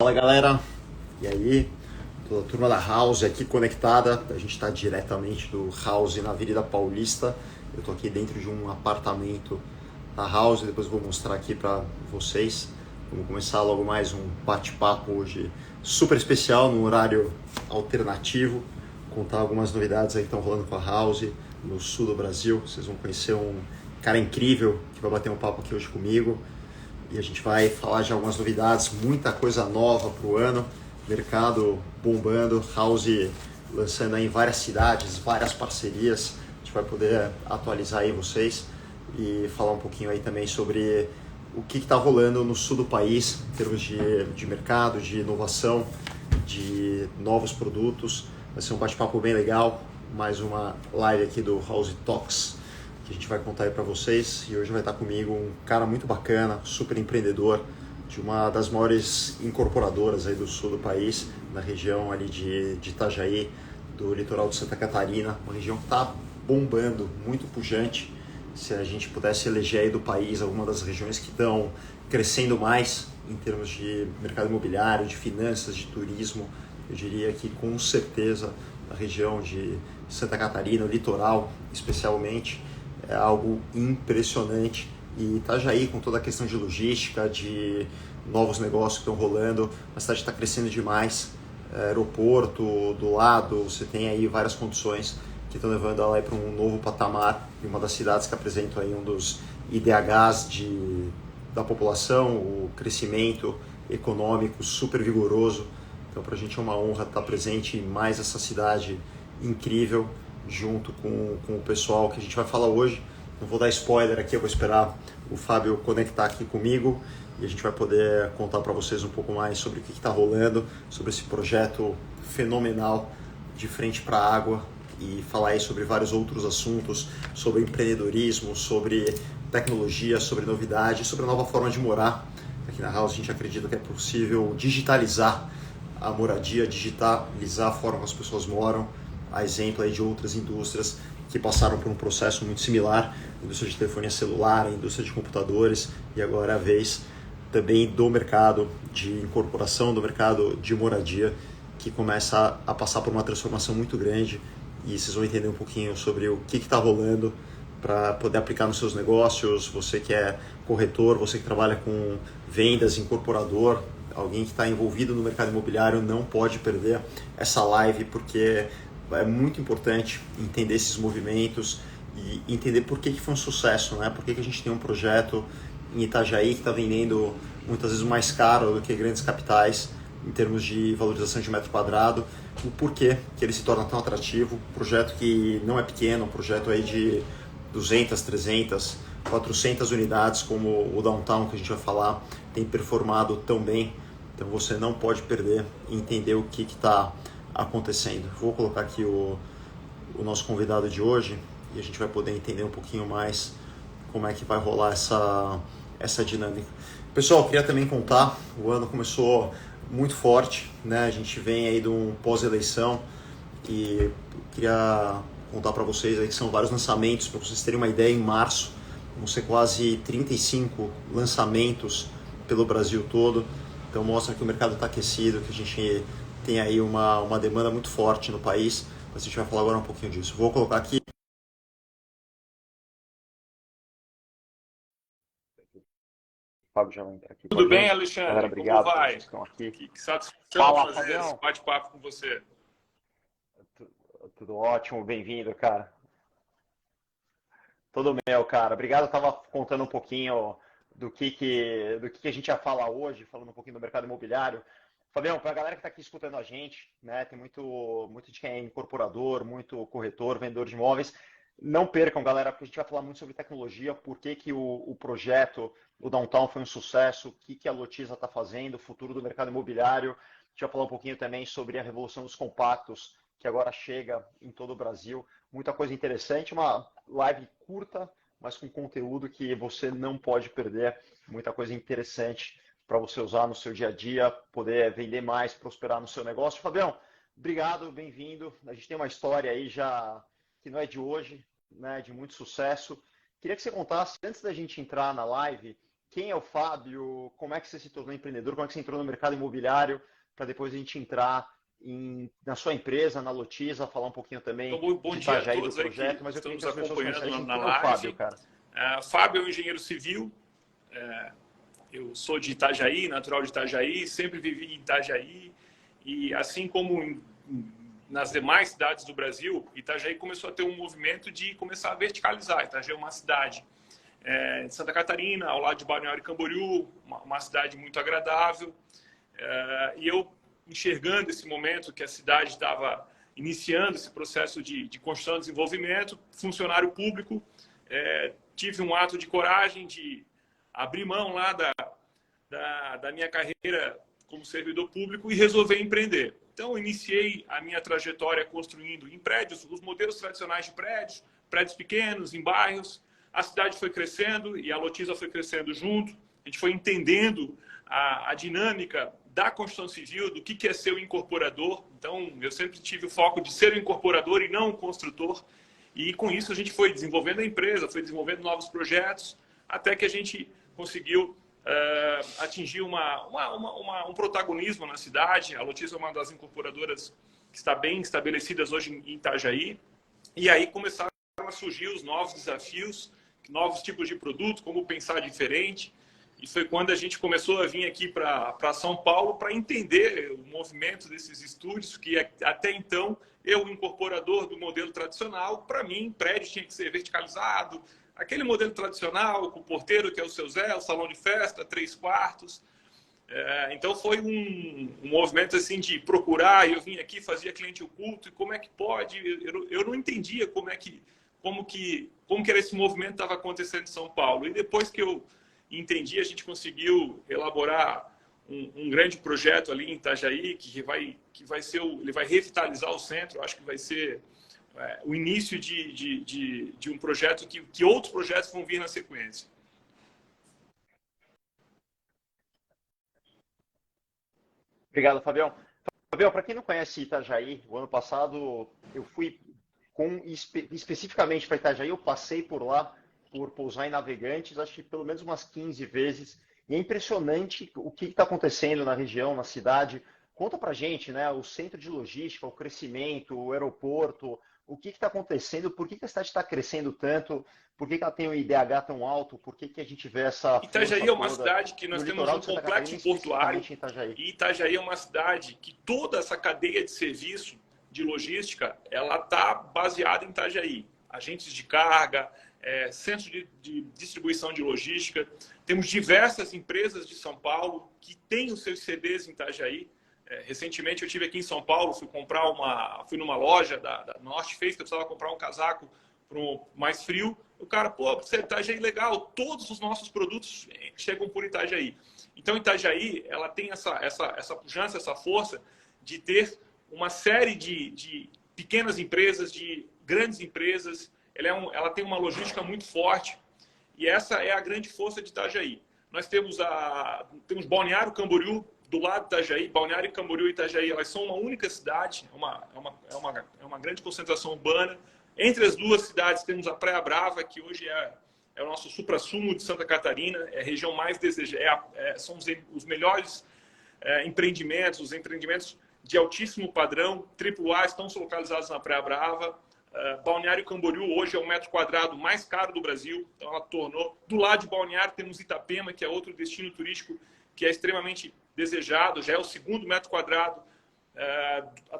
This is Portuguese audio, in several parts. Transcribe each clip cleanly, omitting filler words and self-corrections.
Fala galera, e aí? Toda a turma da House aqui conectada. A gente está diretamente do House na Avenida Paulista. Eu estou aqui dentro de um apartamento da House, depois eu vou mostrar aqui para vocês. Vamos começar logo mais um bate-papo hoje super especial, num horário alternativo. Contar algumas novidades aí que estão rolando com a House no sul do Brasil. Vocês vão conhecer um cara incrível que vai bater um papo aqui hoje comigo. E a gente vai falar de algumas novidades, muita coisa nova para o ano, mercado bombando, House lançando aí em várias cidades, várias parcerias. A gente vai poder atualizar aí vocês e falar um pouquinho aí também sobre o que está rolando no sul do país, em termos de mercado, de inovação, de novos produtos. Vai ser um bate-papo bem legal, mais uma live aqui do House Talks, que a gente vai contar aí para vocês. E hoje vai estar comigo um cara muito bacana, super empreendedor, de uma das maiores incorporadoras aí do sul do país, na região ali de Itajaí, do litoral de Santa Catarina, uma região que está bombando, muito pujante. Se a gente pudesse eleger aí do país alguma das regiões que estão crescendo mais em termos de mercado imobiliário, de finanças, de turismo, eu diria que com certeza a região de Santa Catarina, o litoral especialmente, é algo impressionante. E Itajaí, com toda a questão de logística, de novos negócios que estão rolando, a cidade está crescendo demais. Aeroporto do lado, você tem aí várias condições que estão levando ela para um novo patamar, e uma das cidades que apresenta aí um dos IDHs da população, o crescimento econômico super vigoroso. Então, para a gente é uma honra estar presente em mais essa cidade incrível, junto com o pessoal que a gente vai falar hoje. Não vou dar spoiler aqui, eu vou esperar o Fábio conectar aqui comigo e a gente vai poder contar para vocês um pouco mais sobre o que está rolando, sobre esse projeto fenomenal de frente para a água, e falar aí sobre vários outros assuntos, sobre empreendedorismo, sobre tecnologia, sobre novidade, sobre a nova forma de morar. Aqui na House a gente acredita que é possível digitalizar a moradia, digitalizar a forma como as pessoas moram, a exemplo aí de outras indústrias que passaram por um processo muito similar, a indústria de telefonia celular, a indústria de computadores, e agora é a vez também do mercado de incorporação, do mercado de moradia, que começa a passar por uma transformação muito grande, e vocês vão entender um pouquinho sobre o que está rolando para poder aplicar nos seus negócios. Você que é corretor, você que trabalha com vendas, incorporador, alguém que está envolvido no mercado imobiliário, não pode perder essa live, porque é muito importante entender esses movimentos e entender por que foi um sucesso, né? Por que a gente tem um projeto em Itajaí que está vendendo muitas vezes mais caro do que grandes capitais em termos de valorização de metro quadrado, o porquê que ele se torna tão atrativo. Um projeto que não é pequeno, um projeto aí de 200, 300, 400 unidades, como o Downtown, que a gente vai falar, tem performado tão bem. Então você não pode perder e entender o que está acontecendo. Vou colocar aqui o nosso convidado de hoje e a gente vai poder entender um pouquinho mais como é que vai rolar essa dinâmica. Pessoal, queria também contar, o ano começou muito forte, né? A gente vem aí de um pós-eleição e queria contar para vocês aí que são vários lançamentos, para vocês terem uma ideia. Em março vão ser quase 35 lançamentos pelo Brasil todo. Então mostra que o mercado está aquecido, que a gente tem aí uma demanda muito forte no país, mas a gente vai falar agora um pouquinho disso. Vou colocar aqui. O Fábio já vai entrar aqui com a Tudo bem, gente. Galera, Alexandre? Como obrigado por vai? vocês que estão aqui. Que satisfação Fala, fazer esse Fabião. bate-papo com você. Tudo ótimo, bem-vindo, cara. Tudo meu, cara. Obrigado. Eu estava contando um pouquinho do que a gente ia falar hoje, falando um pouquinho do mercado imobiliário. Fabião, para a galera que está aqui escutando a gente, né, tem muito de quem é incorporador, muito corretor, vendedor de imóveis. Não percam, galera, porque a gente vai falar muito sobre tecnologia, por que que o projeto, o Downtown foi um sucesso, o que que a Lotiza está fazendo, o futuro do mercado imobiliário. A gente vai falar um pouquinho também sobre a revolução dos compactos, que agora chega em todo o Brasil. Muita coisa interessante, uma live curta, mas com conteúdo que você não pode perder. Muita coisa interessante para você usar no seu dia a dia, poder vender mais, prosperar no seu negócio. Fabião, obrigado, bem-vindo. A gente tem uma história aí já que não é de hoje, né, de muito sucesso. Queria que você contasse, antes da gente entrar na live, quem é o Fábio, como é que você se tornou empreendedor, como é que você entrou no mercado imobiliário, para depois a gente entrar na sua empresa, na Lotiza, falar um pouquinho Então, também bom de dia a Itajaí, do todos aí que projeto, mas eu estão queria que nos as pessoas acompanhando conhecessem na quem é o Fábio, live. cara. Fábio é um engenheiro civil, eu sou de Itajaí, natural de Itajaí, sempre vivi em Itajaí, e assim como nas demais cidades do Brasil, Itajaí começou a ter um movimento de começar a verticalizar. Itajaí é uma cidade de Santa Catarina, ao lado de Balneário Camboriú, uma cidade muito agradável, e eu enxergando esse momento que a cidade estava iniciando esse processo de construção e desenvolvimento, funcionário público, tive um ato de coragem de abrir mão lá da minha carreira como servidor público e resolver empreender. Então, iniciei a minha trajetória construindo em prédios, os modelos tradicionais de prédios, prédios pequenos, em bairros. A cidade foi crescendo e a Lotiza foi crescendo junto. A gente foi entendendo a dinâmica da construção civil, do que é ser o incorporador. Então, eu sempre tive o foco de ser o incorporador e não o construtor. E com isso a gente foi desenvolvendo a empresa, foi desenvolvendo novos projetos, até que a gente conseguiu atingir um protagonismo na cidade. A Lotiza é uma das incorporadoras que está bem estabelecidas hoje em Itajaí. E aí começaram a surgir os novos desafios, novos tipos de produto, como pensar diferente. E foi quando a gente começou a vir aqui para São Paulo para entender o movimento desses estúdios, que até então eu, incorporador do modelo tradicional, para mim, prédio tinha que ser verticalizado, aquele modelo tradicional, com o porteiro, que é o seu Zé, o salão de festa, 3 quartos. Então foi um movimento assim de procurar, eu vim aqui, fazia cliente oculto, e como é que pode? Eu não entendia como que era esse movimento que estava acontecendo em São Paulo. E depois que eu entendi, a gente conseguiu elaborar um grande projeto ali em Itajaí, que vai ser ele vai revitalizar o centro. Eu acho que vai ser o início de um projeto que outros projetos vão vir na sequência. Obrigado, Fabião. Fabião, para quem não conhece Itajaí, o ano passado eu fui especificamente para Itajaí, eu passei por lá, por pousar em Navegantes, acho que pelo menos umas 15 vezes. E é impressionante o que está acontecendo na região, na cidade. Conta para gente, né? O centro de logística, o crescimento, o aeroporto, o que está acontecendo, por que a cidade está crescendo tanto, por que ela tem um IDH tão alto, por que a gente vê essa força Itajaí é uma toda cidade que no nós temos litoral um de Santa Catarina, complexo portuário, especificamente em Itajaí. e Itajaí é uma cidade que toda essa cadeia de serviço de logística, ela está baseada em Itajaí. Agentes de carga, centro de distribuição de logística. Temos diversas empresas de São Paulo que têm os seus CDs em Itajaí. Recentemente eu estive aqui em São Paulo, fui numa loja da Norte Face, que eu precisava comprar um casaco para mais frio. O cara, pô, você é Itajaí, legal, todos os nossos produtos chegam por Itajaí. Então Itajaí, ela tem essa pujança, essa força de ter uma série de pequenas empresas, de grandes empresas. Ela tem uma logística muito forte, e essa é a grande força de Itajaí. Nós temos Balneário Camboriú do lado de Itajaí. Balneário Camboriú e Itajaí, elas são uma única cidade, é uma grande concentração urbana. Entre as duas cidades temos a Praia Brava, que hoje é o nosso suprassumo de Santa Catarina, é a região mais desejada, são os melhores empreendimentos, os empreendimentos de altíssimo padrão, AAA, estão localizados na Praia Brava. Balneário Camboriú hoje é o metro quadrado mais caro do Brasil, então ela tornou. Do lado de Balneário temos Itapema, que é outro destino turístico que é extremamente desejado, já é o segundo metro quadrado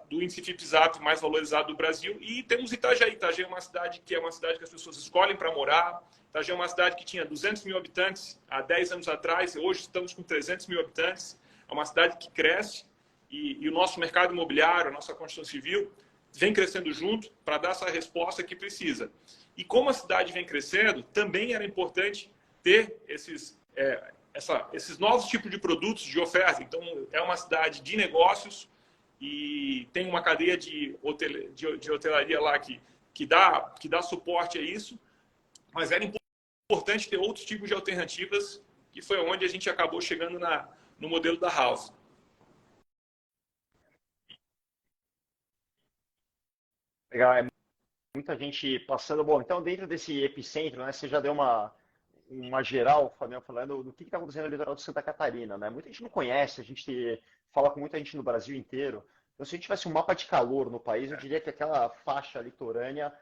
do índice FIPZAP mais valorizado do Brasil. E temos Itajaí. Itajaí é uma cidade que as pessoas escolhem para morar. Itajaí é uma cidade que tinha 200 mil habitantes há 10 anos atrás, e hoje estamos com 300 mil habitantes. É uma cidade que cresce, e o nosso mercado imobiliário, a nossa construção civil, vem crescendo junto para dar essa resposta que precisa. E como a cidade vem crescendo, também era importante ter esses novos tipos de produtos de oferta. Então, é uma cidade de negócios e tem uma cadeia de hotelaria lá que dá suporte a isso, mas era importante ter outros tipos de alternativas, que foi onde a gente acabou chegando no modelo da House. Legal, muita gente passando. Bom, então dentro desse epicentro, né, você já deu uma uma geral, Fabiano, falando do que está acontecendo no litoral de Santa Catarina, né? Muita gente não conhece, a gente fala com muita gente no Brasil inteiro. Então, se a gente tivesse um mapa de calor no país, eu diria que aquela faixa litorânea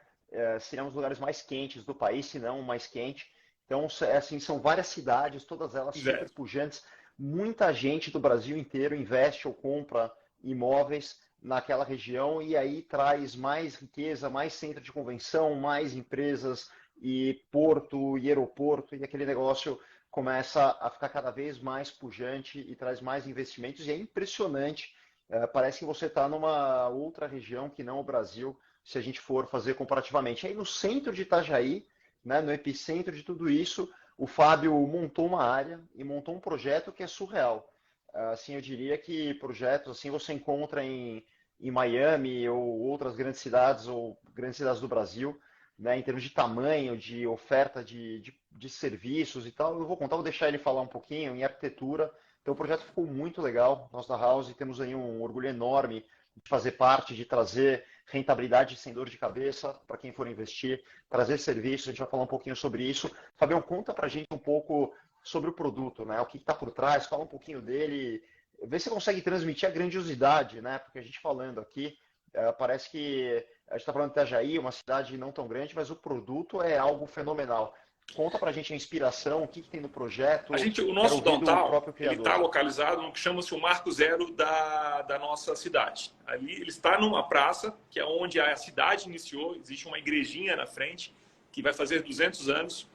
seria um dos lugares mais quentes do país, se não o mais quente. Então, assim, são várias cidades, todas elas super pujantes. Muita gente do Brasil inteiro investe ou compra imóveis naquela região e aí traz mais riqueza, mais centro de convenção, mais empresas e porto e aeroporto e aquele negócio começa a ficar cada vez mais pujante e traz mais investimentos e é impressionante. Parece que você está numa outra região que não o Brasil, se a gente for fazer comparativamente. Aí no centro de Itajaí, né, no epicentro de tudo isso, o Fábio montou uma área e montou um projeto que é surreal. Assim, eu diria que projetos assim você encontra em Miami ou outras grandes cidades ou grandes cidades do Brasil, né, em termos de tamanho, de oferta de serviços e tal. Eu vou contar, vou deixar ele falar um pouquinho em arquitetura. Então o projeto ficou muito legal, nós da House, e temos aí um orgulho enorme de fazer parte, de trazer rentabilidade sem dor de cabeça para quem for investir, trazer serviços, a gente vai falar um pouquinho sobre isso. Fabião, conta para a gente um pouco sobre o produto, né? O que está por trás, fala um pouquinho dele, vê se consegue transmitir a grandiosidade, né? Porque a gente falando aqui, parece que a gente está falando de Itajaí, uma cidade não tão grande, mas o produto é algo fenomenal. Conta pra gente a inspiração, o que tem no projeto. O nosso downtown, ele está criador. localizado no que chama-se o Marco Zero da nossa cidade. Ali ele está numa praça, que é onde a cidade iniciou, existe uma igrejinha na frente, que vai fazer 200 anos.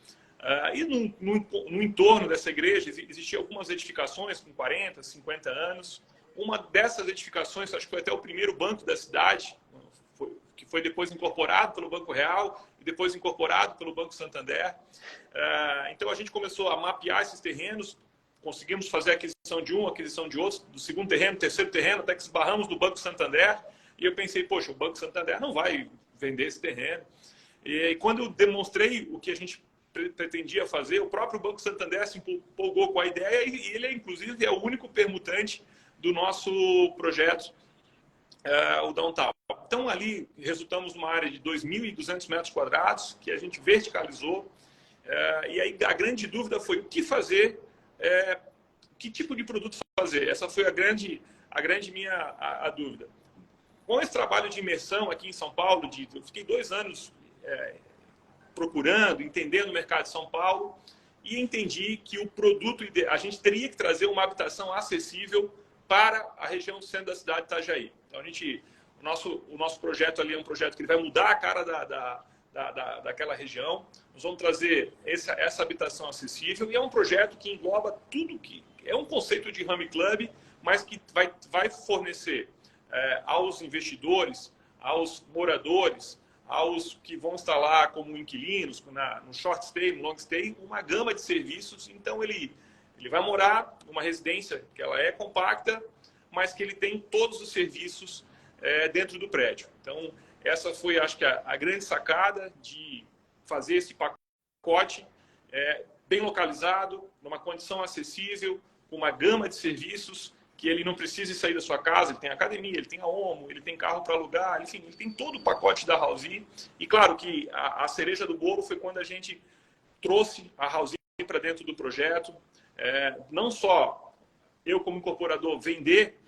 E no entorno dessa igreja existiam algumas edificações com 40, 50 anos. Uma dessas edificações, acho que foi até o primeiro banco da cidade, que foi depois incorporado pelo Banco Real e depois incorporado pelo Banco Santander. Então a gente começou a mapear esses terrenos, conseguimos fazer a aquisição de um, a aquisição de outro, do segundo terreno, terceiro terreno, até que esbarramos no Banco Santander. E eu pensei, poxa, o Banco Santander não vai vender esse terreno. E quando eu demonstrei o que a gente pretendia fazer, o próprio Banco Santander se empolgou com a ideia e ele, inclusive, é o único permutante do nosso projeto, o Downtown. Então, ali, resultamos numa área de 2.200 metros quadrados, que a gente verticalizou. E aí, a grande dúvida foi o que fazer, que tipo de produto fazer. Essa foi a grande minha dúvida. Com esse trabalho de imersão aqui em São Paulo, eu fiquei 2 anos procurando, entendendo o mercado de São Paulo, e entendi que o produto, a gente teria que trazer uma habitação acessível para a região do centro da cidade de Itajaí. Então, o nosso projeto ali é um projeto que vai mudar a cara daquela região. Nós vamos trazer essa habitação acessível e é um projeto que engloba tudo que é um conceito de home club, mas que vai fornecer aos investidores, aos moradores, aos que vão estar lá como inquilinos, no short stay, no long stay, uma gama de serviços. Então, ele vai morar numa residência que ela é compacta, mas que ele tem todos os serviços dentro do prédio. Então, essa foi, acho que, a grande sacada de fazer esse pacote bem localizado, numa condição acessível, com uma gama de serviços, que ele não precise sair da sua casa. Ele tem academia, ele tem a Omo, ele tem carro para alugar, enfim, ele tem todo o pacote da Housea. E claro que a cereja do bolo foi quando a gente trouxe a Housea para dentro do projeto. Não só eu, como incorporador, vender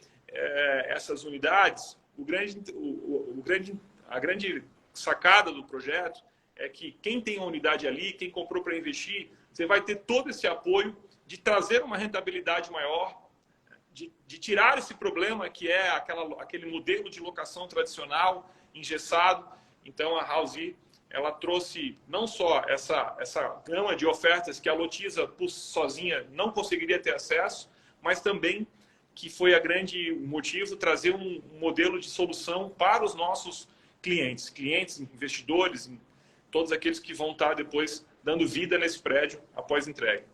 essas unidades, a grande sacada do projeto é que quem tem a unidade ali, quem comprou para investir, você vai ter todo esse apoio de trazer uma rentabilidade maior, de tirar esse problema que é aquele modelo de locação tradicional, engessado. Então, a Housea, ela trouxe não só essa gama de ofertas que a Lotiza, por sozinha, não conseguiria ter acesso, mas também que foi a grande motivo trazer um modelo de solução para os nossos clientes, investidores, todos aqueles que vão estar depois dando vida nesse prédio após entrega.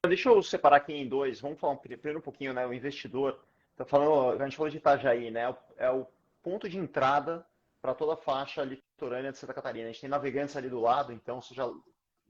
Deixa eu separar aqui em dois. Vamos falar primeiro um pouquinho, né? O investidor. Tá falando, a gente falou de Itajaí, né? É o ponto de entrada para toda a faixa litorânea de Santa Catarina. A gente tem Navegantes ali do lado, então você já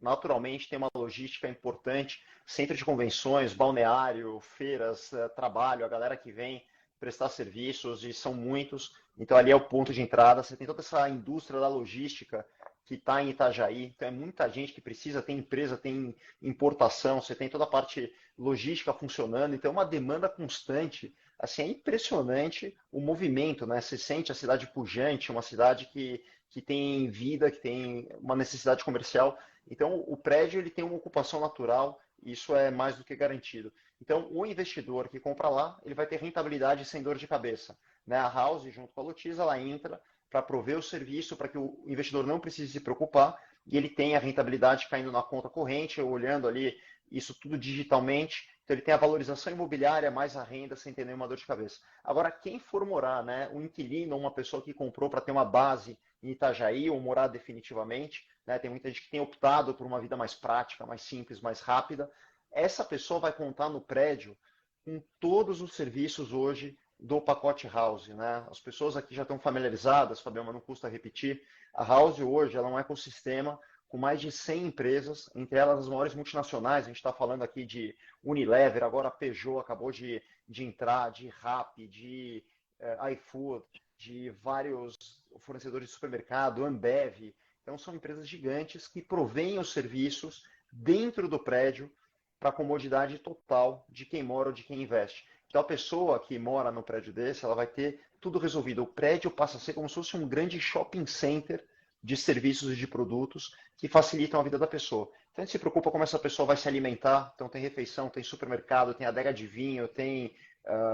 naturalmente tem uma logística importante, centro de convenções, balneário, feiras, trabalho, a galera que vem prestar serviços e são muitos. Então ali é o ponto de entrada. Você tem toda essa indústria da logística que está em Itajaí. Então é muita gente que precisa, tem empresa, tem importação, você tem toda a parte logística funcionando. Então é uma demanda constante. Assim, é impressionante o movimento, né? Você sente a cidade pujante, uma cidade que tem vida, que tem uma necessidade comercial. Então o prédio ele tem uma ocupação natural. Isso é mais do que garantido. Então, o investidor que compra lá, ele vai ter rentabilidade sem dor de cabeça, né? A House, junto com a Lotiza, ela entra para prover o serviço, para que o investidor não precise se preocupar e ele tem a rentabilidade caindo na conta corrente, olhando ali isso tudo digitalmente. Então, ele tem a valorização imobiliária mais a renda sem ter nenhuma dor de cabeça. Agora, quem for morar, né? Um inquilino ou uma pessoa que comprou para ter uma base em Itajaí ou morar definitivamente, né? Tem muita gente que tem optado por uma vida mais prática, mais simples, mais rápida. Essa pessoa vai contar no prédio com todos os serviços hoje do pacote House, né? As pessoas aqui já estão familiarizadas, Fabião, mas não custa repetir. A House hoje ela é um ecossistema com mais de 100 empresas, entre elas as maiores multinacionais. A gente está falando aqui de Unilever, agora a Peugeot acabou de entrar, de Rappi, de iFood, de vários fornecedores de supermercado, Ambev. Então são empresas gigantes que provêm os serviços dentro do prédio para a comodidade total de quem mora ou de quem investe. Então a pessoa que mora no prédio desse, ela vai ter tudo resolvido. O prédio passa a ser como se fosse um grande shopping center de serviços e de produtos que facilitam a vida da pessoa. Então a gente se preocupa como essa pessoa vai se alimentar. Então tem refeição, tem supermercado, tem adega de vinho, tem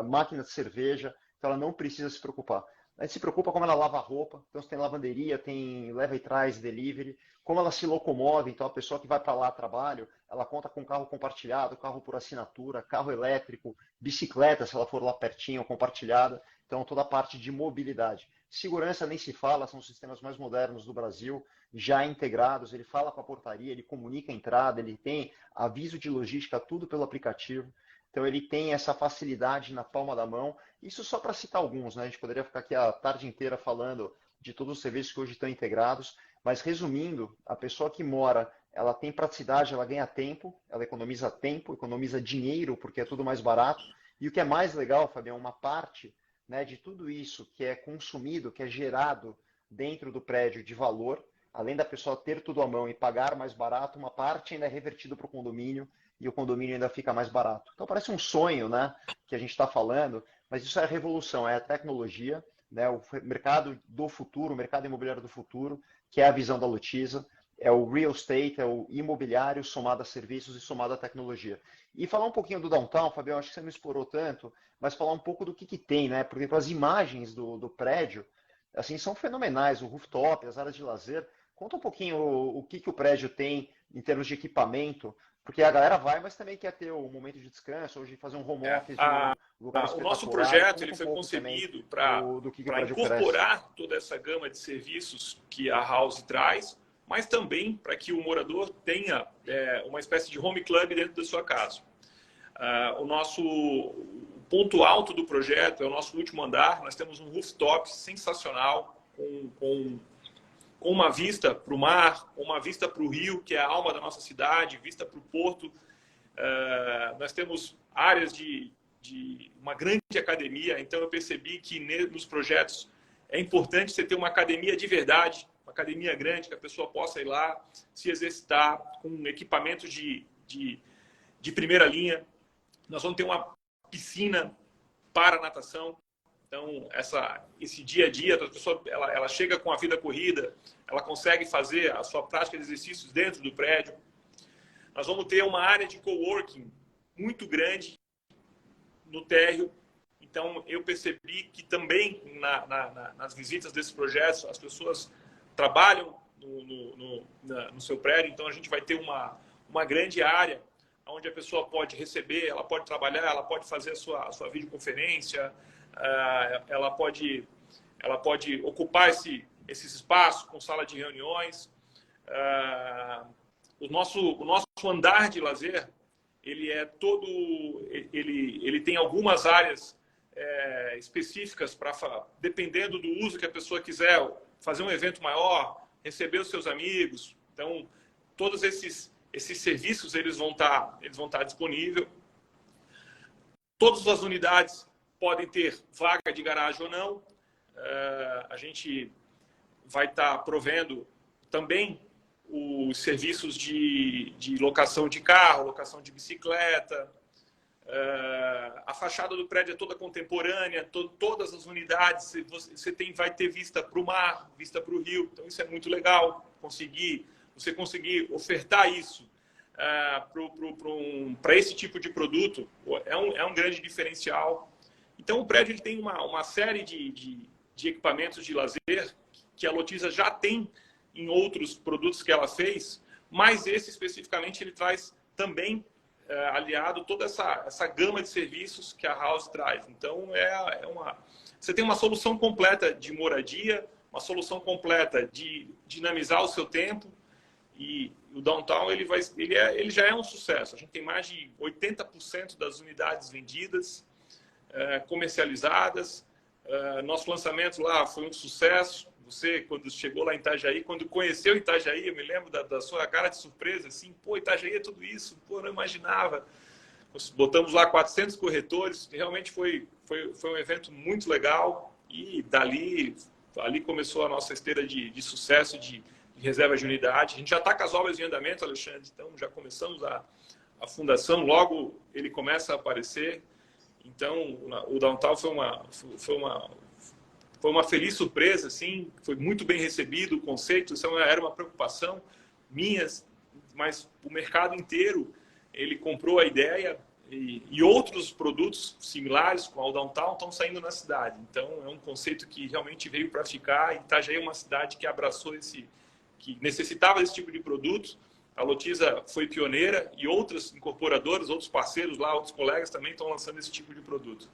máquina de cerveja. Então ela não precisa se preocupar. A gente se preocupa como ela lava a roupa. Então você tem lavanderia, tem leva e traz, delivery. Como ela se locomove. Então a pessoa que vai para lá a trabalho, ela conta com carro compartilhado, carro por assinatura, carro elétrico, bicicleta, se ela for lá pertinho, compartilhada. Então toda a parte de mobilidade. Segurança nem se fala, são os sistemas mais modernos do Brasil, já integrados. Ele fala com a portaria, ele comunica a entrada, ele tem aviso de logística, tudo pelo aplicativo. Então ele tem essa facilidade na palma da mão. Isso só para citar alguns, né? A gente poderia ficar aqui a tarde inteira falando de todos os serviços que hoje estão integrados. Mas resumindo, a pessoa que mora, ela tem praticidade, ela ganha tempo, ela economiza dinheiro, porque é tudo mais barato. E o que é mais legal, Fabião, uma parte, né, de tudo isso que é consumido, que é gerado dentro do prédio de valor, além da pessoa ter tudo à mão e pagar mais barato, uma parte ainda é revertido para o condomínio e o condomínio ainda fica mais barato. Então parece um sonho, né, que a gente está falando, mas isso é a revolução, é a tecnologia, né, o mercado do futuro, o mercado imobiliário do futuro, que é a visão da Lotiza, é o real estate, é o imobiliário somado a serviços e somado a tecnologia. E falar um pouquinho do downtown, Fabião, acho que você não explorou tanto, mas falar um pouco do que tem, né? Por exemplo, as imagens do prédio, assim, são fenomenais, o rooftop, as áreas de lazer. Conta um pouquinho o que o prédio tem em termos de equipamento, porque a galera vai, mas também quer ter o momento de descanso, hoje fazer um home office de um lugar espetacular. O nosso projeto ele foi concebido para incorporar toda essa gama de serviços que a House traz, mas também para que o morador tenha uma espécie de home club dentro da sua casa. O nosso ponto alto do projeto é o nosso último andar. Nós temos um rooftop sensacional, com uma vista para o mar, uma vista para o rio, que é a alma da nossa cidade, vista para o porto. Nós temos áreas de uma grande academia, então eu percebi que nos projetos é importante você ter uma academia de verdade, uma academia grande, que a pessoa possa ir lá se exercitar com equipamentos de primeira linha. Nós vamos ter uma piscina para natação. Então, esse dia a dia, a pessoa ela chega com a vida corrida, ela consegue fazer a sua prática de exercícios dentro do prédio. Nós vamos ter uma área de coworking muito grande no térreo. Então, eu percebi que também nas visitas desses projetos, as pessoas trabalham no seu prédio. Então, a gente vai ter uma grande área onde a pessoa pode receber, ela pode trabalhar, ela pode fazer a sua videoconferência, ela pode ocupar esse espaço com sala de reuniões. O nosso andar de lazer, ele tem algumas áreas específicas para, dependendo do uso que a pessoa quiser, fazer um evento maior, receber os seus amigos. Então, todos esses serviços eles vão estar disponíveis. Todas as unidades podem ter vaga de garagem ou não. A gente vai estar provendo também os serviços de locação de carro, locação de bicicleta. A fachada do prédio é toda contemporânea, todas as unidades vai ter vista para o mar, vista para o rio. Então isso é muito legal, você conseguir ofertar isso para esse tipo de produto é um grande diferencial. Então o prédio ele tem uma série de equipamentos de lazer que a Lotiza já tem em outros produtos que ela fez, mas esse especificamente ele traz também aliado toda essa gama de serviços que a House traz. Então você tem uma solução completa de moradia, uma solução completa de dinamizar o seu tempo, e o Downtown ele já é um sucesso. A gente tem mais de 80% das unidades vendidas, comercializadas. Nosso lançamento lá foi um sucesso. Você, quando chegou lá em Itajaí, quando conheceu Itajaí, eu me lembro da sua cara de surpresa, assim, pô, Itajaí é tudo isso, pô, não imaginava. Nós botamos lá 400 corretores, realmente foi um evento muito legal, e ali começou a nossa esteira de sucesso, de reserva de unidade. A gente já está com as obras em andamento, Alexandre, então já começamos a fundação, logo ele começa a aparecer. Então, o Downtown foi uma feliz surpresa, assim, foi muito bem recebido o conceito. Isso era uma preocupação minha, mas o mercado inteiro ele comprou a ideia, e outros produtos similares com o Downtown estão saindo na cidade. Então é um conceito que realmente veio para ficar, e Itajaí é uma cidade que abraçou que necessitava desse tipo de produto. A Lotiza foi pioneira, e outras incorporadoras, outros parceiros lá, outros colegas também estão lançando esse tipo de produto.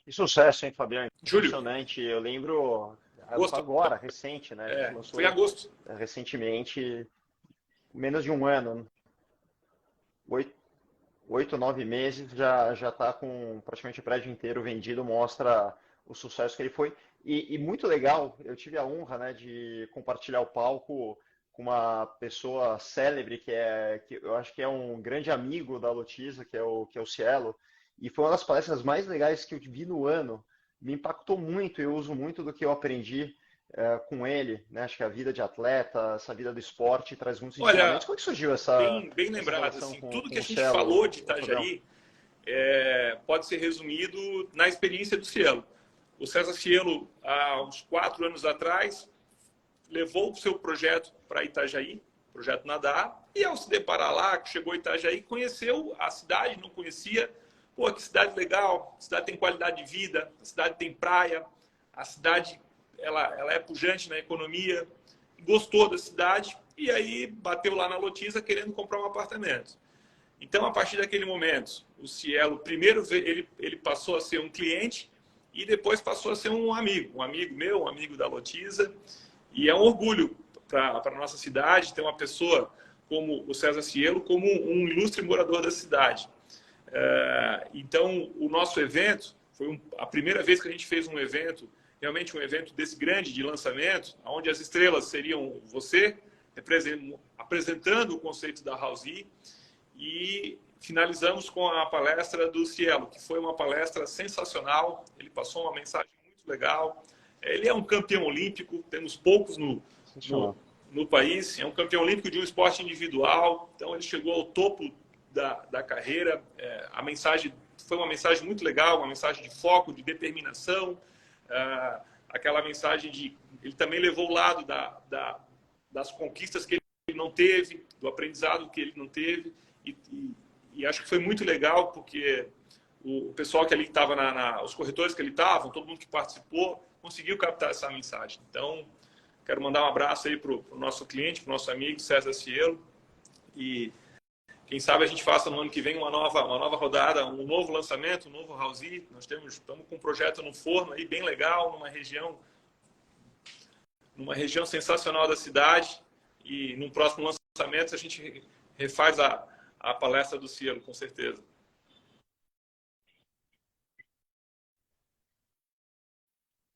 Que sucesso, hein, Fabiano? Júlio, Impressionante. Eu lembro agosto. agora, recente, né? A gente lançou Foi em agosto. recentemente, menos de um ano, 8, 9 meses, já está com praticamente o prédio inteiro vendido, mostra o sucesso que ele foi. E muito legal, eu tive a honra, né, de compartilhar o palco com uma pessoa célebre que eu acho que é um grande amigo da Lotiza, que é o Cielo, e foi uma das palestras mais legais que eu vi no ano. Me impactou muito, eu uso muito do que eu aprendi com ele, né? Acho que a vida de atleta, essa vida do esporte traz muitos ensinamentos. Olha, Como é que surgiu bem essa lembrado, relação assim, com tudo que a o gente falou de Cielo, Fabião? Itajaí pode ser resumido na experiência do Cielo. O César Cielo, há uns 4 anos atrás, levou o seu projeto para Itajaí, projeto Nadar, e ao se deparar lá, chegou a Itajaí, conheceu a cidade, não conhecia. Pô, que cidade legal, a cidade tem qualidade de vida, a cidade tem praia, a cidade ela é pujante na economia, gostou da cidade, e aí bateu lá na Lotiza querendo comprar um apartamento. Então, a partir daquele momento, o Cielo, primeiro ele passou a ser um cliente, e depois passou a ser um amigo meu, um amigo da Lotiza, e é um orgulho para a nossa cidade ter uma pessoa como o César Cielo como um ilustre morador da cidade. Então, o nosso evento foi a primeira vez que a gente fez um evento, realmente um evento desse grande de lançamento, onde as estrelas seriam você, apresentando o conceito da House, e finalizamos com a palestra do Cielo, que foi uma palestra sensacional. Ele passou uma mensagem muito legal. Ele é um campeão olímpico, temos poucos no país, é um campeão olímpico de um esporte individual, então ele chegou ao topo da carreira. A mensagem foi uma mensagem muito legal, uma mensagem de foco, de determinação, aquela mensagem ele também levou o lado das conquistas que ele não teve, do aprendizado que ele não teve, e acho que foi muito legal, porque o pessoal que ali estava, os corretores que ali estavam, todo mundo que participou, conseguiu captar essa mensagem. Então, quero mandar um abraço aí para o nosso cliente, para o nosso amigo César Cielo, e quem sabe a gente faça no ano que vem uma nova rodada, um novo lançamento, um novo House. Nós estamos com um projeto no forno aí bem legal, numa região sensacional da cidade, e no próximo lançamento a gente refaz a palestra do Cielo, com certeza.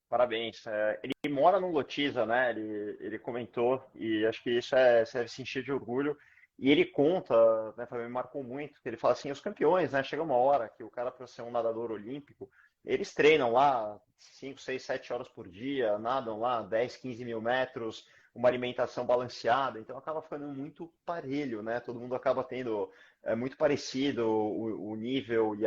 Parabéns. Ele mora no Lotiza, né? Ele comentou, e acho que isso deve se encher de orgulho. E ele conta, né, me marcou muito, que ele fala assim, os campeões, né, chega uma hora que o cara, para ser um nadador olímpico, eles treinam lá 5, 6, 7 horas por dia, nadam lá 10, 15 mil metros, uma alimentação balanceada, então acaba ficando muito parelho, né? Todo mundo acaba tendo muito parecido o nível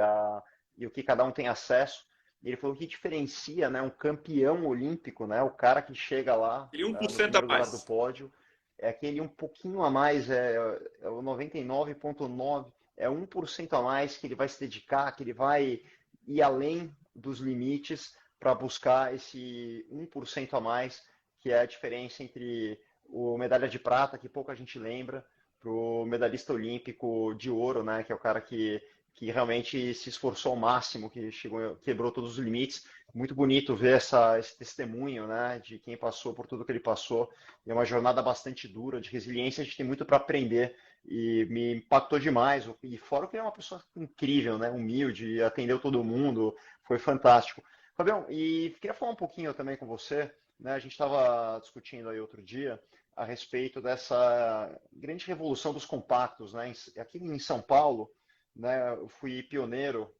e o que cada um tem acesso. E ele falou que diferencia, né, um campeão olímpico, né, o cara que chega lá Ele no 1% a primeiro lugar do mais. pódio, é aquele um pouquinho a mais, é o 99,9, é 1% a mais que ele vai se dedicar, que ele vai ir além dos limites para buscar esse 1% a mais, que é a diferença entre o medalha de prata, que pouca gente lembra, para o medalhista olímpico de ouro, né, que é o cara que realmente se esforçou ao máximo, que chegou, quebrou todos os limites. Muito bonito ver esse testemunho, né, de quem passou por tudo que ele passou. É uma jornada bastante dura, de resiliência, a gente tem muito para aprender e me impactou demais. E fora que ele é uma pessoa incrível, né, humilde, atendeu todo mundo, foi fantástico. Fabião, e queria falar um pouquinho também com você, né, a gente estava discutindo aí outro dia a respeito dessa grande revolução dos compactos, né, aqui em São Paulo, né, eu fui pioneiro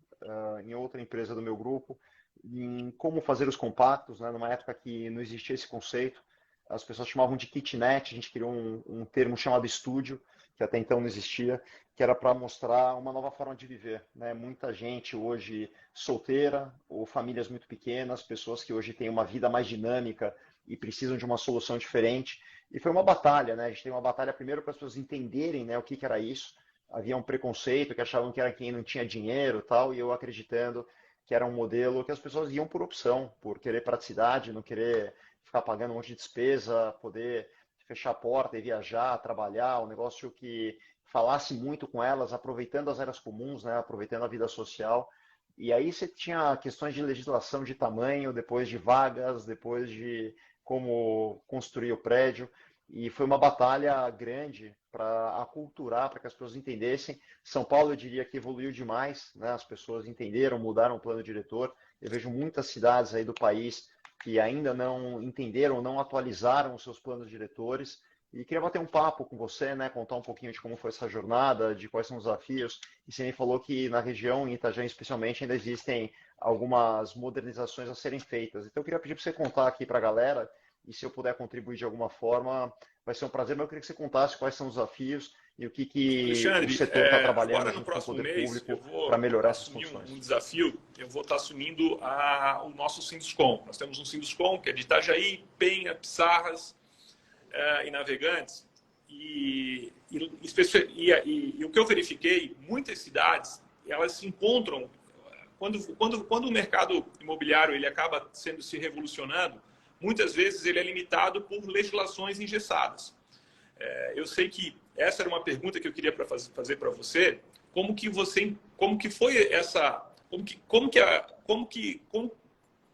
em outra empresa do meu grupo em como fazer os compactos, né, numa época que não existia esse conceito. As pessoas chamavam de kitnet, a gente criou um termo chamado estúdio, que até então não existia, que era para mostrar uma nova forma de viver, né? Muita gente hoje solteira, ou famílias muito pequenas, pessoas que hoje têm uma vida mais dinâmica e precisam de uma solução diferente. E foi uma batalha, né? A gente tem uma batalha primeiro para as pessoas entenderem, né, o que era isso. Havia um preconceito que achavam que era quem não tinha dinheiro, tal, e eu acreditando que era um modelo que as pessoas iam por opção, por querer praticidade, não querer ficar pagando um monte de despesa, poder fechar a porta e viajar, trabalhar, um negócio que falasse muito com elas, aproveitando as áreas comuns, né, aproveitando a vida social. E aí você tinha questões de legislação de tamanho, depois de vagas, depois de como construir o prédio. E foi uma batalha grande para aculturar, para que as pessoas entendessem. São Paulo, eu diria que evoluiu demais, né? As pessoas entenderam, mudaram o plano diretor. Eu vejo muitas cidades aí do país que ainda não entenderam, não atualizaram os seus planos diretores. E queria bater um papo com você, né? Contar um pouquinho de como foi essa jornada, de quais são os desafios. E você me falou que na região, em Itajaí especialmente, ainda existem algumas modernizações a serem feitas. Então eu queria pedir para você contar aqui para a galera, e se eu puder contribuir de alguma forma, vai ser um prazer, mas eu queria que você contasse quais são os desafios e o que o Alexandre, setor está trabalhando agora no junto com o próximo poder mês eu público para vou melhorar essas assumir um condições. desafio. Eu vou estar assumindo o nosso Sinduscom. Nós temos um Sinduscom que é de Itajaí, Penha, Pissarras e Navegantes. E o que eu verifiquei, muitas cidades elas se encontram quando o mercado imobiliário ele acaba se revolucionando. Muitas vezes ele é limitado por legislações engessadas. Eu sei que essa era uma pergunta que eu queria fazer para você. Como que foi essa,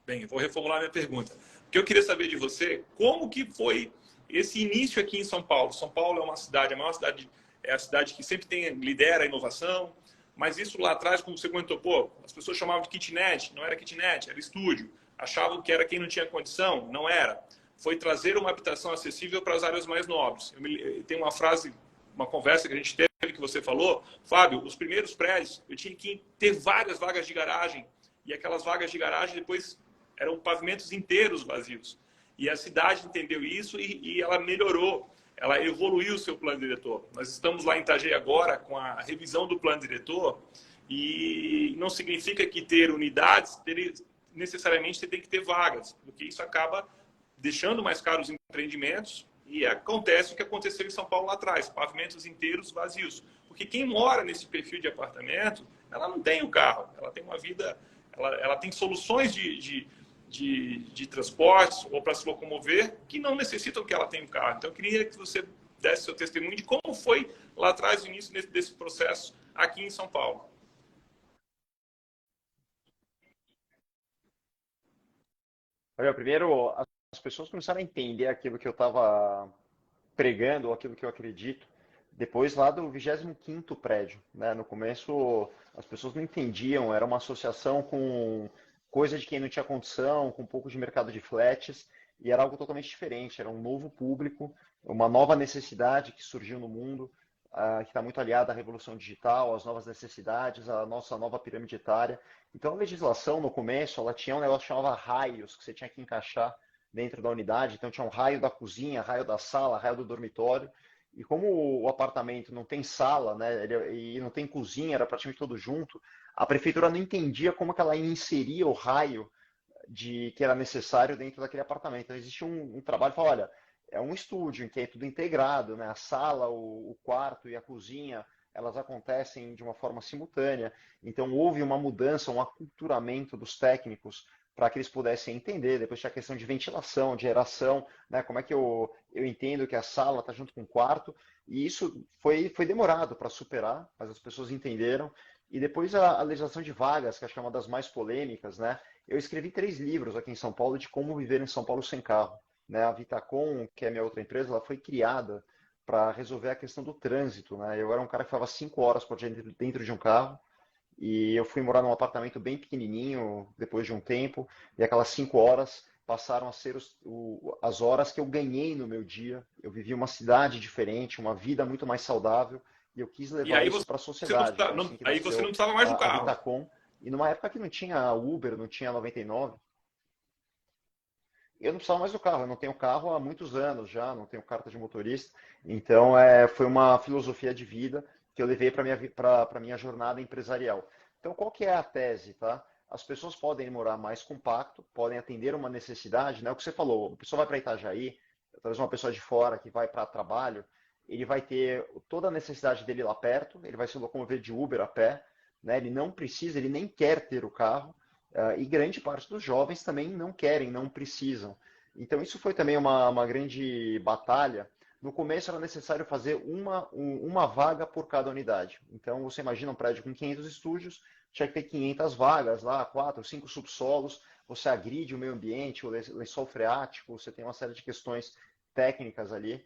bem, eu vou reformular minha pergunta. Porque eu queria saber de você, como que foi esse início aqui em São Paulo? São Paulo é uma cidade, a maior cidade, é a cidade que sempre lidera a inovação, mas isso lá atrás, como você comentou, pô, as pessoas chamavam de kitnet, não era kitnet, era estúdio. Achavam que era quem não tinha condição, não era. Foi trazer uma habitação acessível para as áreas mais nobres. Tem uma frase, uma conversa que a gente teve, que você falou, Fábio, os primeiros prédios, eu tinha que ter várias vagas de garagem, e aquelas vagas de garagem depois eram pavimentos inteiros vazios. E a cidade entendeu isso e ela melhorou, ela evoluiu o seu plano diretor. Nós estamos lá em Itajaí agora com a revisão do plano diretor, e não significa que ter unidades, necessariamente você tem que ter vagas, porque isso acaba deixando mais caros os empreendimentos, e acontece o que aconteceu em São Paulo lá atrás, pavimentos inteiros vazios. Porque quem mora nesse perfil de apartamento, ela não tem o carro, ela tem uma vida, ela tem soluções de transportes ou para se locomover que não necessitam que ela tenha um carro. Então eu queria que você desse seu testemunho de como foi lá atrás o início desse processo aqui em São Paulo. Olha, primeiro, as pessoas começaram a entender aquilo que eu estava pregando, ou aquilo que eu acredito, depois lá do 25º prédio, né? No começo, as pessoas não entendiam, era uma associação com coisa de quem não tinha condição, com um pouco de mercado de flats, e era algo totalmente diferente, era um novo público, uma nova necessidade que surgiu no mundo. que está muito aliada à revolução digital, às novas necessidades, à nossa nova pirâmide etária. Então, a legislação, no começo, ela tinha um negócio que chamava raios, que você tinha que encaixar dentro da unidade. Então, tinha um raio da cozinha, raio da sala, raio do dormitório. E como o apartamento não tem sala, né, e não tem cozinha, era praticamente todo junto, a prefeitura não entendia como que ela inseria o raio que era necessário dentro daquele apartamento. Então, existe um trabalho, fala, olha, é um estúdio em que é tudo integrado, né? A sala, o quarto e a cozinha, elas acontecem de uma forma simultânea. Então, houve uma mudança, um aculturamento dos técnicos para que eles pudessem entender. Depois tinha a questão de ventilação, de aeração, né? Como é que eu entendo que a sala está junto com o quarto. E isso foi demorado para superar, mas as pessoas entenderam. E depois a legislação de vagas, que acho que é uma das mais polêmicas, né? Eu escrevi 3 livros aqui em São Paulo de como viver em São Paulo sem carro, né? A Vitacom, que é minha outra empresa, ela foi criada para resolver a questão do trânsito, né? Eu era um cara que ficava 5 horas por dia dentro de um carro e eu fui morar num apartamento bem pequenininho depois de um tempo e aquelas 5 horas passaram a ser as horas que eu ganhei no meu dia. Eu vivi uma cidade diferente, uma vida muito mais saudável e eu quis E levar aí isso para a você não, sociedade. Foi assim que aí você não nasceu precisava mais do a carro. Vitacom. E numa época que não tinha Uber, não tinha 99, eu não precisava mais do carro. Eu não tenho carro há muitos anos já, não tenho carta de motorista. Então, foi uma filosofia de vida que eu levei para minha jornada empresarial. Então, qual que é a tese, tá? As pessoas podem morar mais compacto, podem atender uma necessidade, né? O que você falou, a pessoa vai para Itajaí, talvez uma pessoa de fora que vai para trabalho, ele vai ter toda a necessidade dele lá perto, ele vai se locomover de Uber a pé, né? Ele não precisa, ele nem quer ter o carro, e grande parte dos jovens também não querem, não precisam. Então, isso foi também uma grande batalha. No começo era necessário fazer uma vaga por cada unidade. Então, você imagina um prédio com 500 estúdios, tinha que ter 500 vagas lá, 4, 5 subsolos, você agride o meio ambiente, o lençol freático, você tem uma série de questões técnicas ali,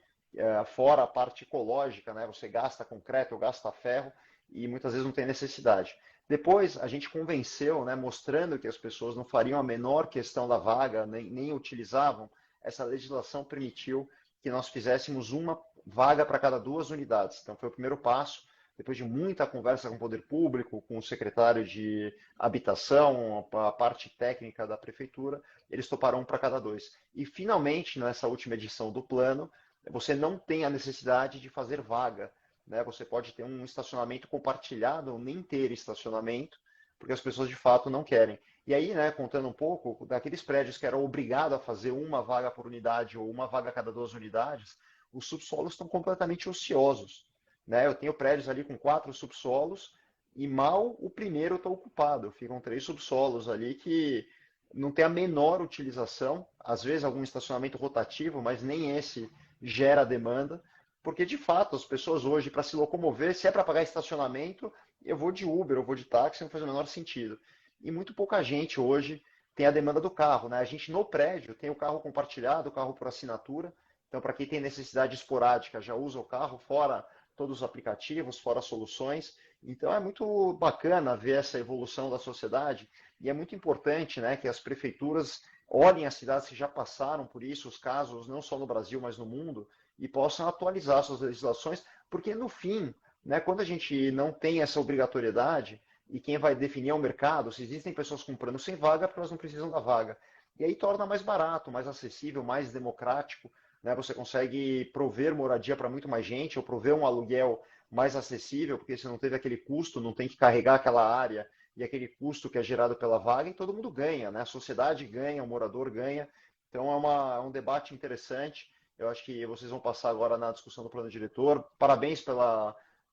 fora a parte ecológica, né? Você gasta concreto, gasta ferro e muitas vezes não tem necessidade. Depois a gente convenceu, né, mostrando que as pessoas não fariam a menor questão da vaga, nem utilizavam, essa legislação permitiu que nós fizéssemos uma vaga para cada 2 unidades. Então foi o primeiro passo, depois de muita conversa com o poder público, com o secretário de habitação, a parte técnica da prefeitura, eles toparam um para cada 2. E finalmente, nessa última edição do plano, você não tem a necessidade de fazer vaga, né? Você pode ter um estacionamento compartilhado ou nem ter estacionamento, porque as pessoas de fato não querem. E aí, né, contando um pouco, daqueles prédios que eram obrigados a fazer uma vaga por unidade ou uma vaga a cada 2 unidades, os subsolos estão completamente ociosos, né? Eu tenho prédios ali com 4 subsolos e mal o primeiro está ocupado. Ficam 3 subsolos ali que não tem a menor utilização, às vezes algum estacionamento rotativo, mas nem esse gera demanda. Porque, de fato, as pessoas hoje, para se locomover, se é para pagar estacionamento, eu vou de Uber, eu vou de táxi, não faz o menor sentido. E muito pouca gente hoje tem a demanda do carro, né? A gente no prédio tem o carro compartilhado, o carro por assinatura. Então, para quem tem necessidade esporádica, já usa o carro, fora todos os aplicativos, fora soluções. Então, é muito bacana ver essa evolução da sociedade e é muito importante, né, que as prefeituras olhem as cidades que já passaram por isso, os casos, não só no Brasil, mas no mundo, e possam atualizar suas legislações, porque no fim, né, quando a gente não tem essa obrigatoriedade, e quem vai definir é o mercado, se existem pessoas comprando sem vaga, porque elas não precisam da vaga. E aí torna mais barato, mais acessível, mais democrático, né? Você consegue prover moradia para muito mais gente, ou prover um aluguel mais acessível, porque você não teve aquele custo, não tem que carregar aquela área e aquele custo que é gerado pela vaga, e todo mundo ganha, né? A sociedade ganha, o morador ganha. Então é um debate interessante. Eu acho que vocês vão passar agora na discussão do plano diretor. Parabéns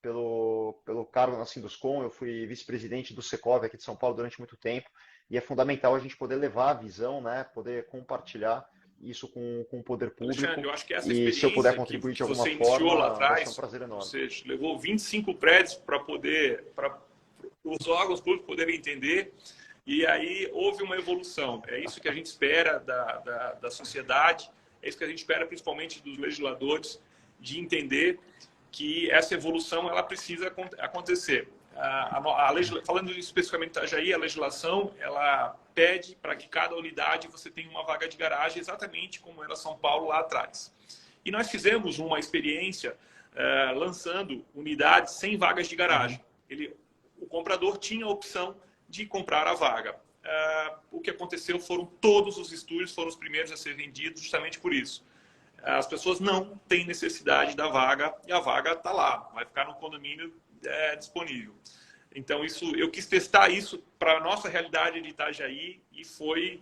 pelo cargo na Sinduscom. Eu fui vice-presidente do Secov aqui de São Paulo durante muito tempo. E é fundamental a gente poder levar a visão, né? Poder compartilhar isso com o poder público. Alexandre, eu acho que essa e se eu puder experiência contribuir que de alguma você iniciou lá forma, vai ser um atrás, prazer enorme. você levou 25 prédios para os órgãos públicos poderem entender, e aí houve uma evolução. É isso que a gente espera da sociedade, é isso que a gente espera principalmente dos legisladores, de entender que essa evolução ela precisa acontecer. Falando especificamente de Itajaí, a legislação ela pede para que cada unidade você tenha uma vaga de garagem, exatamente como era São Paulo lá atrás. E nós fizemos uma experiência lançando unidades sem vagas de garagem. O comprador tinha a opção de comprar a vaga. O que aconteceu foram todos os estúdios foram os primeiros a ser vendidos justamente por isso. As pessoas não têm necessidade da vaga e a vaga está lá, vai ficar no condomínio disponível. Então, eu quis testar isso para a nossa realidade de Itajaí e foram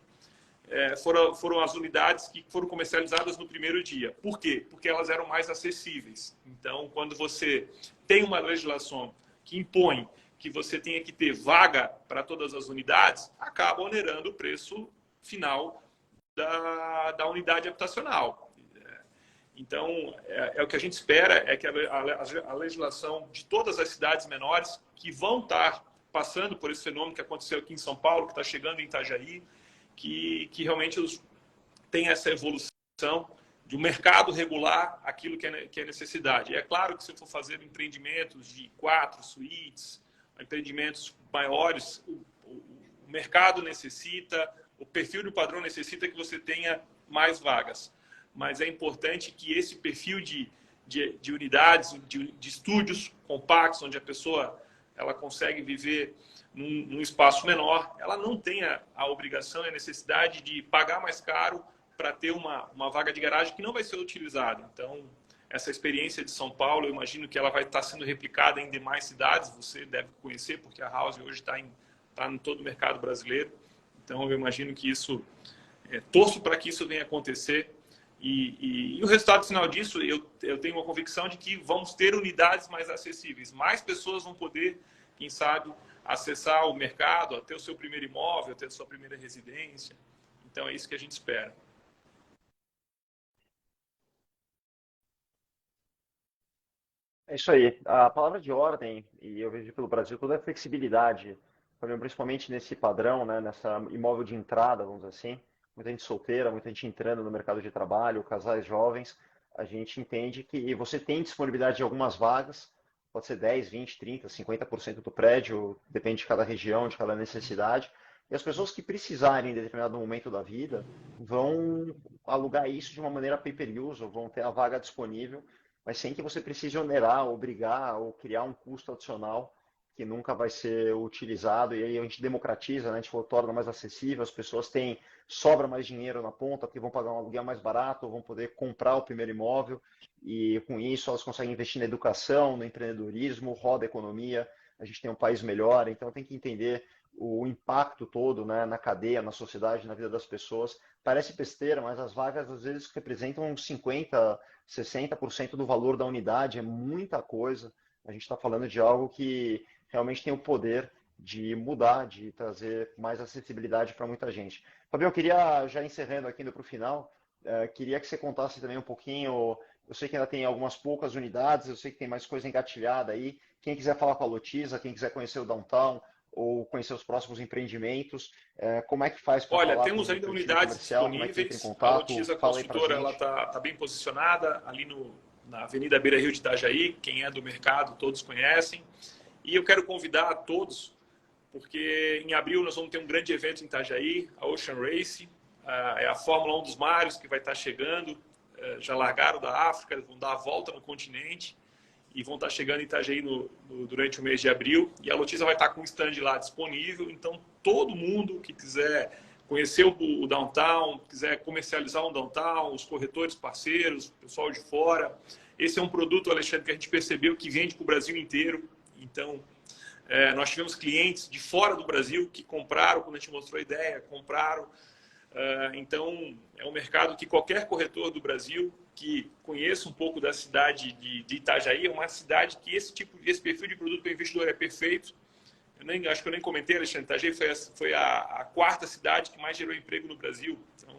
as unidades que foram comercializadas no primeiro dia. Por quê? Porque elas eram mais acessíveis. Então, quando você tem uma legislação que impõe que você tenha que ter vaga para todas as unidades, acaba onerando o preço final da unidade habitacional. Então, o que a gente espera é que a legislação de todas as cidades menores que vão estar passando por esse fenômeno que aconteceu aqui em São Paulo, que está chegando em Itajaí, que realmente tem essa evolução de um mercado regular aquilo que é necessidade. É claro que se for fazer empreendimentos de 4 suítes, empreendimentos maiores, o mercado necessita, o perfil do padrão necessita que você tenha mais vagas. Mas é importante que esse perfil de unidades, de estúdios compactos, onde a pessoa ela consegue viver num espaço menor, ela não tenha a obrigação e a necessidade de pagar mais caro para ter uma vaga de garagem que não vai ser utilizada. Então, essa experiência de São Paulo, eu imagino que ela vai estar sendo replicada em demais cidades, você deve conhecer, porque a House hoje está em todo o mercado brasileiro. Então, eu imagino que torço para que isso venha acontecer. E o resultado final disso, eu tenho uma convicção de que vamos ter unidades mais acessíveis. Mais pessoas vão poder, quem sabe, acessar o mercado, ter o seu primeiro imóvel, ter a sua primeira residência. Então, é isso que a gente espera. É isso aí. A palavra de ordem, e eu vejo pelo Brasil, toda a flexibilidade, principalmente nesse padrão, né, nessa imóvel de entrada, vamos dizer assim, muita gente solteira, muita gente entrando no mercado de trabalho, casais jovens, a gente entende que você tem disponibilidade de algumas vagas, pode ser 10, 20, 30, 50% do prédio, depende de cada região, de cada necessidade, e as pessoas que precisarem em determinado momento da vida vão alugar isso de uma maneira pay-per-use, ou vão ter a vaga disponível, mas sem que você precise onerar, obrigar ou criar um custo adicional que nunca vai ser utilizado. E aí a gente democratiza, né? A gente torna mais acessível, as pessoas sobra mais dinheiro na ponta, porque vão pagar um aluguel mais barato, ou vão poder comprar o primeiro imóvel, e com isso elas conseguem investir na educação, no empreendedorismo, roda a economia, a gente tem um país melhor, então tem que entender o impacto todo, né, na cadeia, na sociedade, na vida das pessoas. Parece besteira, mas as vagas às vezes representam 50%, 60% do valor da unidade, é muita coisa. A gente está falando de algo que realmente tem o poder de mudar, de trazer mais acessibilidade para muita gente. Fabião, eu queria, já encerrando aqui indo para o final, queria que você contasse também um pouquinho, eu sei que ainda tem algumas poucas unidades, eu sei que tem mais coisa engatilhada aí, quem quiser falar com a Lotiza, quem quiser conhecer o Downtown, ou conhecer os próximos empreendimentos, como é que faz para Olha, falar com o temos ainda time unidades comercial, como é que entra em disponíveis. A contato, Lotiza fala aí para Construtora gente. está bem posicionada ali na Avenida Beira Rio de Itajaí. Quem é do mercado, todos conhecem. E eu quero convidar a todos, porque em abril nós vamos ter um grande evento em Itajaí, a Ocean Race, é a Fórmula 1 dos mares que vai estar chegando. Já largaram da África, vão dar a volta no continente e vão estar chegando em Itajaí durante o mês de abril. E a Lotiza vai estar com um stand lá disponível. Então, todo mundo que quiser conhecer o Downtown, quiser comercializar um Downtown, os corretores parceiros, o pessoal de fora. Esse é um produto, Alexandre, que a gente percebeu que vende para o Brasil inteiro. Então, nós tivemos clientes de fora do Brasil que compraram, quando a gente mostrou a ideia, compraram. Então, é um mercado que qualquer corretor do Brasil que conheça um pouco da cidade de Itajaí, é uma cidade que esse perfil de produto para investidor é perfeito. Acho que eu nem comentei, Alexandre, Itajaí foi a quarta cidade que mais gerou emprego no Brasil. Então,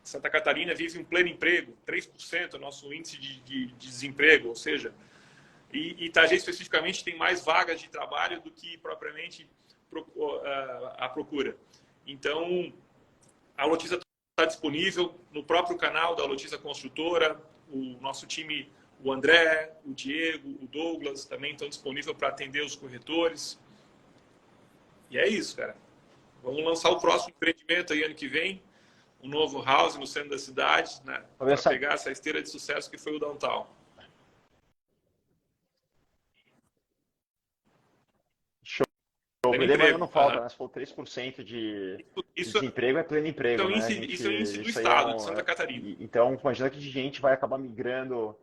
Santa Catarina vive um pleno emprego, 3% é o nosso índice de desemprego, ou seja, e Itajaí especificamente tem mais vagas de trabalho do que propriamente a procura. Então, a Lotiza está disponível no próprio canal da Lotiza Construtora. O nosso time, o André, o Diego, o Douglas também estão disponíveis para atender os corretores. E é isso, cara. Vamos lançar o próximo empreendimento aí ano que vem. um novo house no centro da cidade, né, para pegar essa esteira de sucesso que foi o Downtown. Show. Pleno emprego. Não falta, né? Se for 3% de desemprego, é pleno emprego, né? Isso é o índice do estado de Santa Catarina. Então, imagina que de gente vai acabar migrando.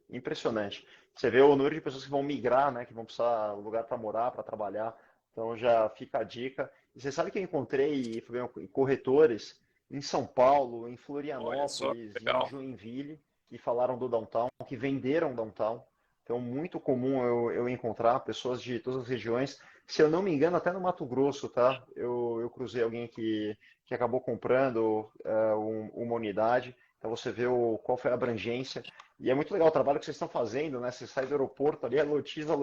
Impressionante. Você vê o número de pessoas que vão migrar, né? Que vão precisar de lugar para morar, para trabalhar. Então já fica a dica. E você sabe que eu encontrei corretores em São Paulo, em Florianópolis, em Joinville, que falaram do Downtown, que venderam Downtown. Então, muito comum eu encontrar pessoas de todas as regiões. Se eu não me engano, até no Mato Grosso, tá? Eu cruzei alguém que acabou comprando uma unidade. Então, você vê qual foi a abrangência. E é muito legal o trabalho que vocês estão fazendo, né? Você sai do aeroporto ali, lotiza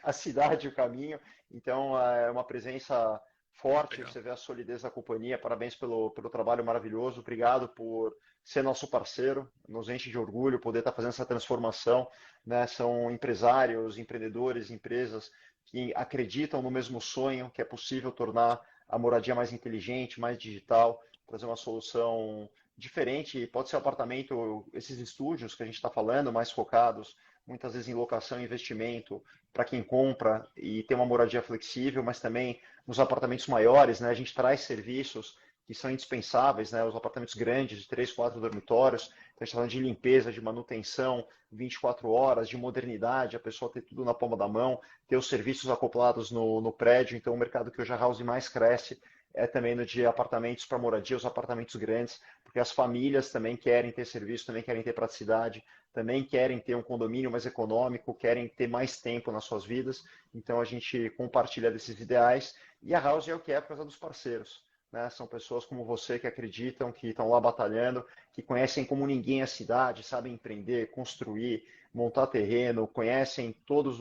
a cidade, o caminho. Então, é uma presença forte, legal. Você vê a solidez da companhia. Parabéns pelo trabalho maravilhoso. Obrigado por ser nosso parceiro. Nos enche de orgulho poder estar fazendo essa transformação, né? São empresários, empreendedores, empresas que acreditam no mesmo sonho, que é possível tornar a moradia mais inteligente, mais digital, trazer uma solução diferente. Pode ser apartamento, esses estúdios que a gente está falando, mais focados, muitas vezes em locação e investimento, para quem compra e tem uma moradia flexível, mas também nos apartamentos maiores, né? A gente traz serviços que são indispensáveis, né? Os apartamentos grandes, de 3, 4 dormitórios, então a gente está falando de limpeza, de manutenção, 24 horas, de modernidade, a pessoa ter tudo na palma da mão, ter os serviços acoplados no prédio. Então o mercado que hoje a House mais cresce é também no de apartamentos para moradia, os apartamentos grandes, porque as famílias também querem ter serviço, também querem ter praticidade, também querem ter um condomínio mais econômico, querem ter mais tempo nas suas vidas. Então a gente compartilha desses ideais e a House é o que é por causa dos parceiros. Né? São pessoas como você que acreditam, que estão lá batalhando, que conhecem como ninguém a cidade, sabem empreender, construir, montar terreno, conhecem todas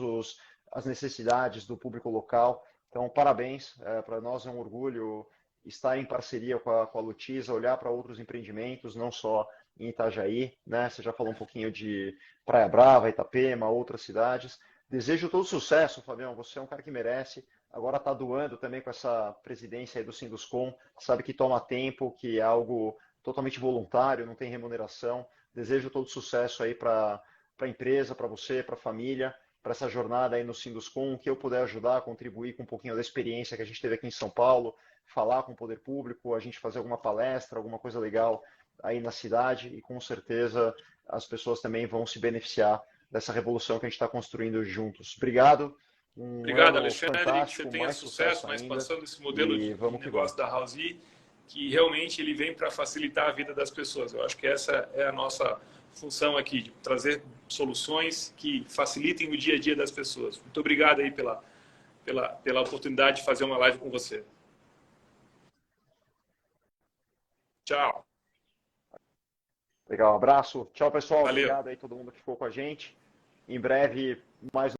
as necessidades do público local. Então, parabéns, para nós é um orgulho estar em parceria com a Lotiza, olhar para outros empreendimentos, não só em Itajaí, né? Você já falou um pouquinho de Praia Brava, Itapema, outras cidades. Desejo todo sucesso, Fabião, você é um cara que merece. Agora está doando também com essa presidência aí do Sinduscom, sabe que toma tempo, que é algo totalmente voluntário, não tem remuneração. Desejo todo sucesso aí para a empresa, para você, para a família, para essa jornada aí no Sinduscom, que eu puder ajudar, contribuir com um pouquinho da experiência que a gente teve aqui em São Paulo, falar com o poder público, a gente fazer alguma palestra, alguma coisa legal aí na cidade, e com certeza as pessoas também vão se beneficiar dessa revolução que a gente está construindo juntos. Obrigado. Obrigado, Alexandre, que você tenha sucesso na expansão desse modelo de negócio da House, que realmente ele vem para facilitar a vida das pessoas. Eu acho que essa é a nossa função aqui, de trazer soluções que facilitem o dia a dia das pessoas. Muito obrigado aí pela oportunidade de fazer uma live com você. Tchau. Legal, um abraço. Tchau, pessoal. Valeu. Obrigado aí todo mundo que ficou com a gente. Em breve, mais